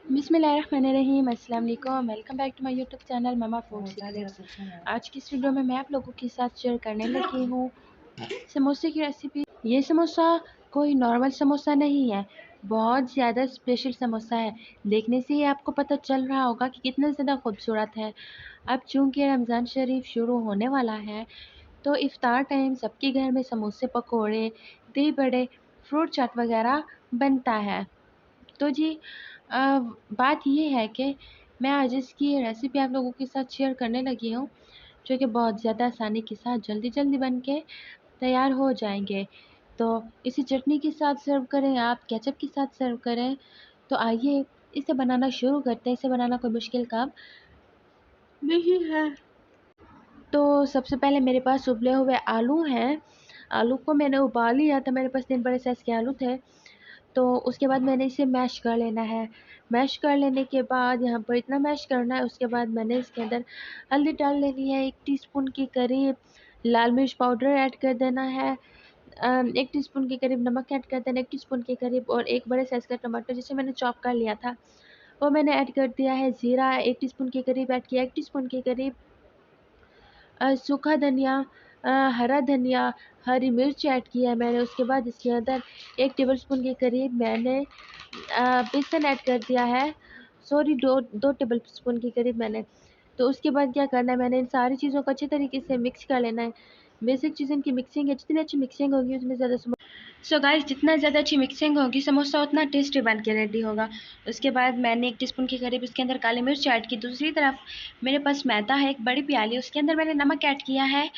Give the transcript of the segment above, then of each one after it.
बिस्मिल्लाहिर्रहमानिर्रहीम, अस्सलाम वालेकुम। Welcome back to my YouTube channel mama food secrets. आज की इस वीडियो में मैं आप लोगों के साथ शेयर करने लगी हूँ समोसे की रेसिपी। ये समोसा कोई नॉर्मल समोसा नहीं है, बहुत ज़्यादा स्पेशल समोसा है। देखने से ही आपको पता चल रहा होगा कि कितना ज़्यादा खूबसूरत है। अब चूँकि रमज़ान शरीफ शुरू होने वाला है, तो इफ़्तार टाइम सबके घर में समोसे, पकोड़े, दही बड़े, फ्रूट चाट वगैरह बनता है। तो जी बात ये है कि मैं आज इसकी रेसिपी आप लोगों के साथ शेयर करने लगी हूँ, जो कि बहुत ज़्यादा आसानी के साथ जल्दी-जल्दी बन के तैयार हो जाएँगे। तो इसे चटनी के साथ सर्व करें, आप केचप के साथ सर्व करें। तो आइए इसे बनाना शुरू करते हैं। इसे बनाना कोई मुश्किल काम नहीं है। तो सबसे पहले मेरे पास उबले हुए आलू हैं। आलू को मैंने उबाल लिया था, मेरे पास 3 बड़े साइज़ के आलू थे। तो उसके बाद मैंने इसे मैश कर लेना है। मैश कर लेने के बाद यहाँ पर इतना मैश करना है, उसके बाद मैंने इसके अंदर हल्दी डाल लेनी है, 1 टीस्पून के करीब लाल मिर्च पाउडर ऐड कर देना है, 1 टीस्पून के करीब नमक ऐड कर देना है, 1 टीस्पून के करीब, और 1 बड़े साइज़ का टमाटर जिसे मैंने चॉप कर लिया था, वो मैंने ऐड कर दिया है। ज़ीरा 1 टीस्पून के करीब ऐड किया, 1 टीस्पून के करीब सूखा धनिया, हरा धनिया, हरी मिर्च ऐड किया है मैंने। उसके बाद इसके अंदर 1 टेबलस्पून के करीब मैंने बेसन ऐड कर दिया है। सॉरी, 2 टेबलस्पून के करीब मैंने। तो उसके बाद क्या करना है, मैंने इन सारी चीज़ों को अच्छे तरीके से मिक्स कर लेना है। बेसिक चीज़ की मिक्सिंग है, जितनी अच्छी मिक्सिंग होगी उतनी ज़्यादा सो गाइस, जितना ज़्यादा अच्छी मिक्सिंग होगी समोसा उतना टेस्टी बन के रेडी होगा। उसके बाद मैंने 1 टीस्पून के करीब इसके अंदर काली मिर्च ऐड की। दूसरी तरफ मेरे पास मैदा है, एक बड़ी प्याली, उसके अंदर मैंने नमक ऐड किया है,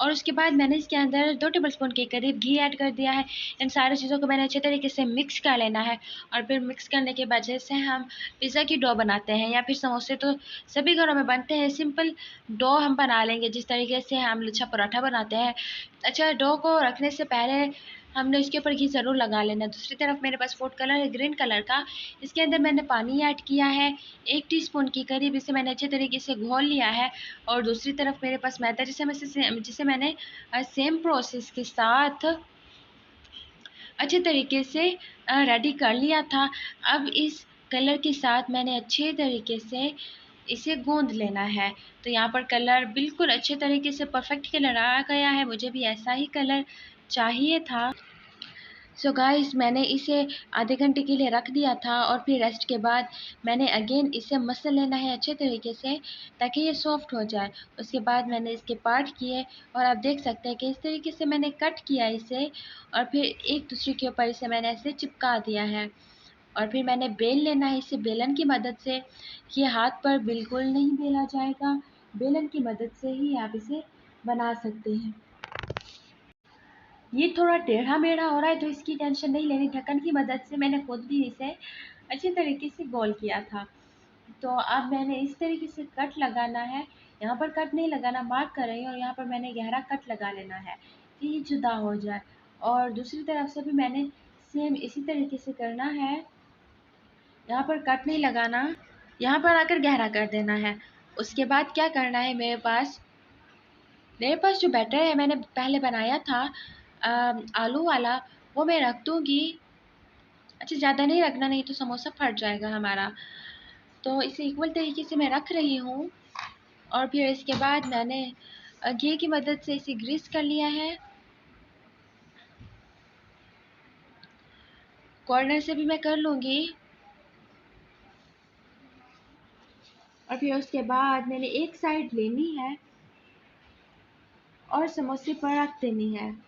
और उसके बाद मैंने इसके अंदर 2 टेबलस्पून के करीब घी ऐड कर दिया है। इन सारी चीज़ों को मैंने अच्छे तरीके से मिक्स कर लेना है, और फिर मिक्स करने के बाद जैसे हम पिज़्ज़ा की डो बनाते हैं या फिर समोसे तो सभी घरों में बनते हैं, सिंपल डो हम बना लेंगे जिस तरीके से हम लच्छा पराठा बनाते हैं। अच्छा, डो को रखने से पहले हमने इसके ऊपर घी ज़रूर लगा लेना है। दूसरी तरफ मेरे पास फूड कलर है ग्रीन कलर का, इसके अंदर मैंने पानी ऐड किया है 1 टीस्पून के करीब, इसे मैंने अच्छे तरीके से घोल लिया है। और दूसरी तरफ मेरे पास मैदा जिसे मैंने सेम प्रोसेस के साथ अच्छे तरीके से रेडी कर लिया था। अब इस कलर के साथ मैंने अच्छे तरीके से इसे गूँध लेना है। तो यहाँ पर कलर बिल्कुल अच्छे तरीके से परफेक्ट कलर आ गया है, मुझे भी ऐसा ही कलर चाहिए था। सो गाइस, मैंने इसे आधे घंटे के लिए रख दिया था, और फिर रेस्ट के बाद मैंने अगेन इसे मसल लेना है अच्छे तरीके से ताकि ये सॉफ्ट हो जाए। उसके बाद मैंने इसके पार्ट किए, और आप देख सकते हैं कि इस तरीके से मैंने कट किया इसे, और फिर एक दूसरे के ऊपर इसे मैंने ऐसे चिपका दिया है। और फिर मैंने बेल लेना है इसे बेलन की मदद से। ये हाथ पर बिल्कुल नहीं बेला जाएगा, बेलन की मदद से ही आप इसे बना सकते हैं। ये थोड़ा टेढ़ा-मेढ़ा हो रहा है तो इसकी टेंशन नहीं लेनी, ढक्कन की मदद से मैंने खुद भी इसे अच्छे तरीके से गोल किया था। तो अब मैंने इस तरीके से कट लगाना है, यहाँ पर कट नहीं लगाना, मार्क कर रही हूँ, और यहाँ पर मैंने गहरा कट लगा लेना है कि ये जुदा हो जाए। और दूसरी तरफ से भी मैंने सेम इसी तरीके से करना है, यहाँ पर कट नहीं लगाना, यहाँ पर आकर गहरा कर देना है। उसके बाद क्या करना है, मेरे पास जो बैटर है मैंने पहले बनाया था आलू वाला, वो मैं रख दूँगी। अच्छा, ज़्यादा नहीं रखना, नहीं तो समोसा फट जाएगा हमारा। तो इसे इक्वल तरीके से मैं रख रही हूँ, और फिर इसके बाद मैंने घी की मदद से इसे ग्रीस कर लिया है। कॉर्नर से भी मैं कर लूँगी, और फिर उसके बाद मैंने एक साइड लेनी है और समोसे पर रख देनी है।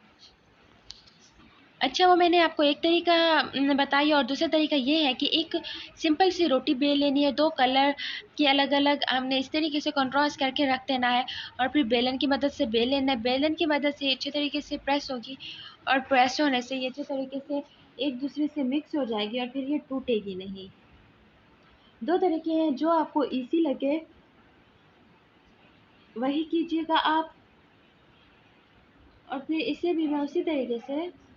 अच्छा, वो मैंने आपको एक तरीका बताई, और दूसरा तरीका ये है कि एक सिंपल सी रोटी बेल लेनी है, 2 कलर की अलग-अलग हमने इस तरीके से कंट्रास्ट करके रख देना है, और फिर बेलन की मदद से बेल लेना है। बेलन की मदद से अच्छे तरीके से प्रेस होगी, और प्रेस होने से ये अच्छे तरीके से एक दूसरे से मिक्स हो जाएगी, और फिर ये टूटेगी नहीं। 2 तरीके हैं, जो आपको ईज़ी लगे वही कीजिएगा आप। और फिर इसे भी मैं उसी तरीके से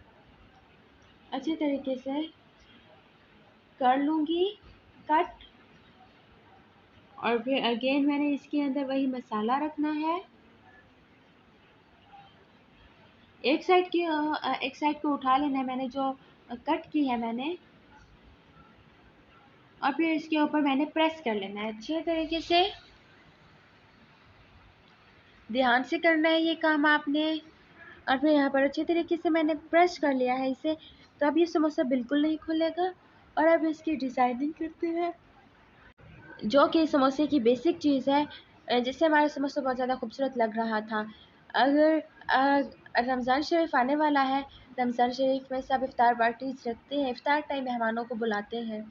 अच्छे तरीके से कर लूँगी कट, और फिर अगेन मैंने इसके अंदर वही मसाला रखना है। एक साइड को उठा लेना है, मैंने जो कट की है मैंने, और फिर इसके ऊपर मैंने प्रेस कर लेना है अच्छे तरीके से। ध्यान से करना है ये काम आपने। और फिर यहाँ पर अच्छे तरीके से मैंने प्रेस कर लिया है इसे। तो अब ये समोसा बिल्कुल नहीं खुलेगा। और अब इसकी डिज़ाइनिंग करते हैं, जो कि समोसे की बेसिक चीज़ है, जिससे हमारा समोसा बहुत ज़्यादा खूबसूरत लग रहा था। अगर रमज़ान शरीफ आने वाला है, रमज़ान शरीफ में सब इफ्तार पार्टीज रखते हैं, इफ्तार टाइम मेहमानों को बुलाते हैं,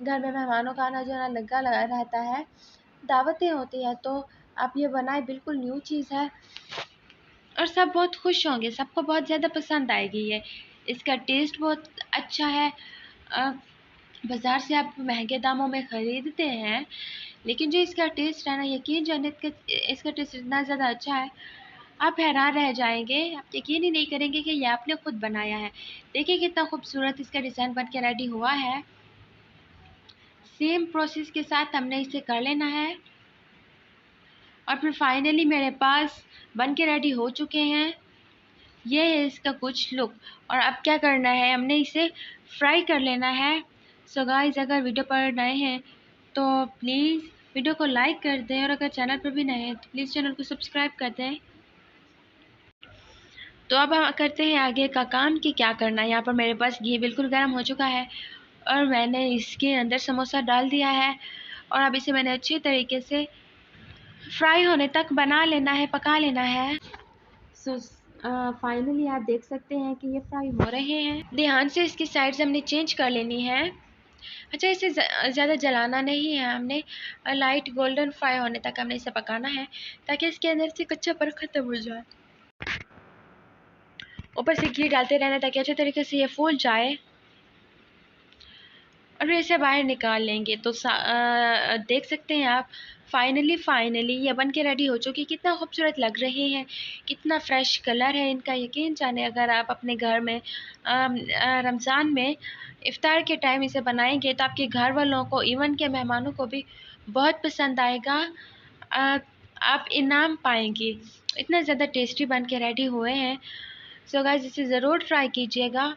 घर में मेहमानों का आना जाना लगा रहता है, दावतें होती हैं। तो आप ये बनाए, बिल्कुल न्यू चीज़ है और सब बहुत खुश होंगे, सबको बहुत ज़्यादा पसंद आएगी ये। इसका टेस्ट बहुत अच्छा है। बाज़ार से आप महंगे दामों में ख़रीदते हैं, लेकिन जो इसका टेस्ट है ना, यकीन जानिए इसका टेस्ट इतना ज़्यादा अच्छा है, आप हैरान रह जाएंगे। आप यकीन ही नहीं करेंगे कि ये आपने खुद बनाया है। देखिए कितना खूबसूरत इसका डिज़ाइन बन के रेडी हुआ है। सेम प्रोसेस के साथ हमने इसे कर लेना है। और फिर फाइनली मेरे पास बन के रेडी हो चुके हैं। ये है इसका कुछ लुक। और अब क्या करना है, हमने इसे फ्राई कर लेना है। सो गाइस, अगर वीडियो पर नए हैं तो प्लीज़ वीडियो को लाइक कर दें, और अगर चैनल पर भी नए हैं तो प्लीज़ चैनल को सब्सक्राइब कर दें। तो अब हम करते हैं आगे का काम कि क्या करना है। यहाँ पर मेरे पास घी बिल्कुल गर्म हो चुका है और मैंने इसके अंदर समोसा डाल दिया है। और अब इसे मैंने अच्छी तरीके से फ्राई होने तक बना लेना है, पका लेना है। सो फाइनली आप देख सकते हैं कि ये फ्राई हो रहे हैं। ध्यान से इसकी साइड्स हमने चेंज कर लेनी है। अच्छा, इसे ज़्यादा जलाना नहीं है, हमने लाइट गोल्डन फ्राई होने तक हमने इसे पकाना है, ताकि इसके अंदर से कच्चापन ख़त्म हो जाए। ऊपर से घी डालते रहना ताकि अच्छे तरीके से ये फूल जाए। और फिर इसे बाहर निकाल लेंगे। तो देख सकते हैं आप, फाइनली ये बन के रेडी हो चुकी। कितना खूबसूरत लग रहे हैं, कितना फ़्रेश कलर है इनका। यकीन जाने अगर आप अपने घर में रमज़ान में इफ़्तार के टाइम इसे बनाएंगे तो आपके घर वालों को, इवन के मेहमानों को भी बहुत पसंद आएगा। आप इनाम पाएंगे। इतना ज़्यादा टेस्टी बन के रेडी हुए हैं। सो गाइस, इसे ज़रूर ट्राई कीजिएगा।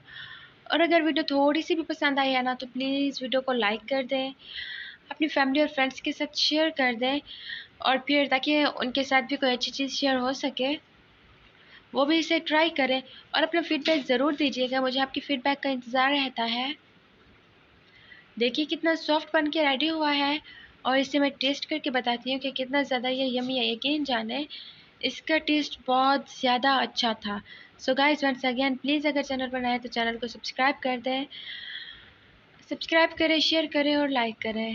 और अगर वीडियो थोड़ी सी भी पसंद आई है ना, तो प्लीज़ वीडियो को लाइक कर दें, अपनी फैमिली और फ्रेंड्स के साथ शेयर कर दें, और फिर ताकि उनके साथ भी कोई अच्छी चीज़ शेयर हो सके, वो भी इसे ट्राई करें। और अपना फ़ीडबैक ज़रूर दीजिएगा, मुझे आपकी फ़ीडबैक का इंतज़ार रहता है। देखिए कितना सॉफ्ट बन के रेडी हुआ है। और इसे मैं टेस्ट करके बताती हूँ कि कितना ज़्यादा ये यमी है। यकीन जाने इसका टेस्ट बहुत ज़्यादा अच्छा था। So guys, once again please अगर चैनल पर नए हैं तो चैनल को सब्सक्राइब कर दें, सब्सक्राइब करें, शेयर करें और लाइक करें।